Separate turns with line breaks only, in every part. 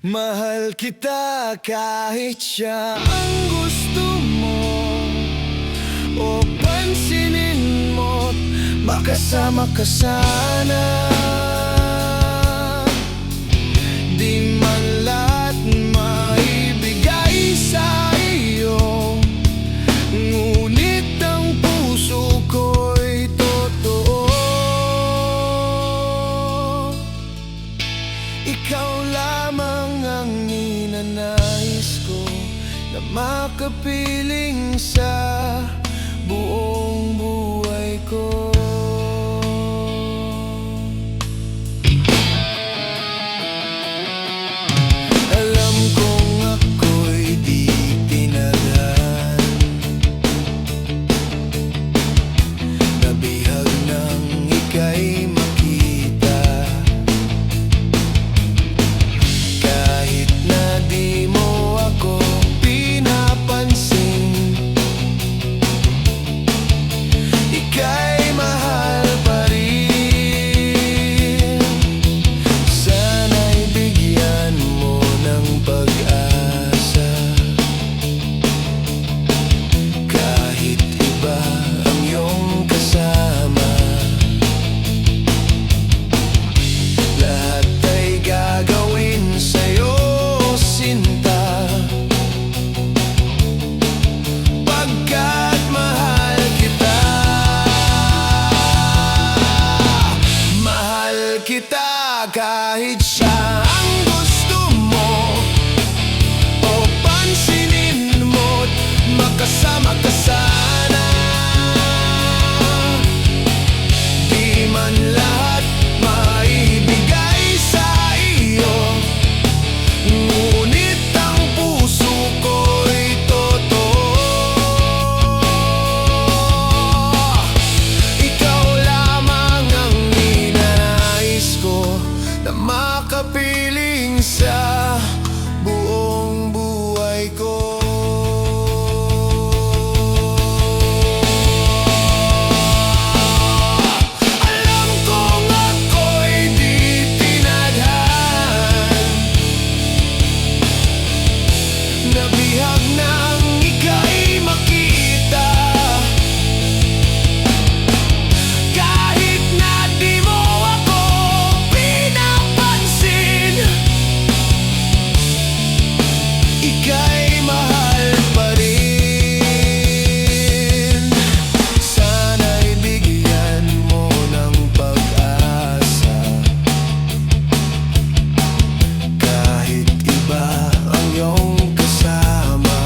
Mahal kita kahit siya ang gusto mo, o pansinin mo't makasama ka sana. Di man lahat maibigay sa iyo, ngunit ang puso ko'y totoo. Ikaw lamang ang ninanais ko, na makapiling sa buong buhay ko. Alam kong ako'y di tinadhan, nabihag nang ika'y makita. Kahit na di mo ako pinapansin, ika'y mahal pa rin. Sana'y bigyan mo ng pag-asa, kahit iba ang iyong kasama. Lahat ay gagawin sa'yo, sinta, pagkat mahal kita. Mahal kita kahit siya ang gusto mo, o pansinin mo't makasama ka sana. Di man lahat maibigay sa iyo, ngunit ang puso ko'y totoo. Ikaw lamang ang ninanais ko, na makapiling sa buong buhay ko. Alam kong ako'y di tinadhan, nabihag nang ika'y makita. Kahit na di mo ako pinapansin, ika'y mahal pa rin. Sana'y bigyan mo ng pag-asa, kahit iba ang iyong kasama.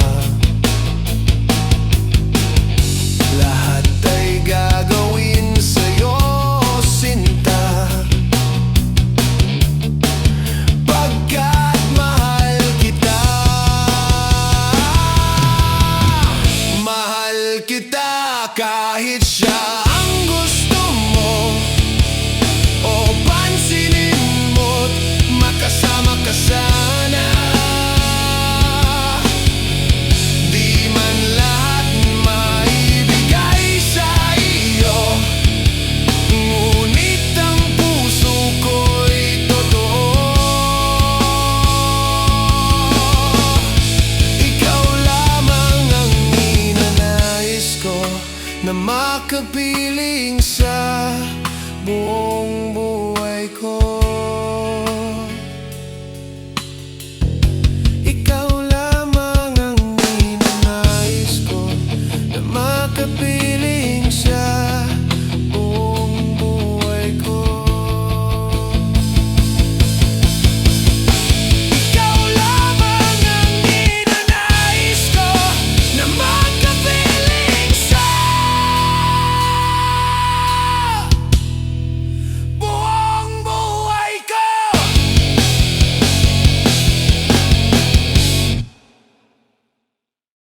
Lahat ay gagawin sa'yo, sinta, pagkat mahal kita. Mahal kita kahit siya ang gusto mo, o pansinin mo't makasama ka sana.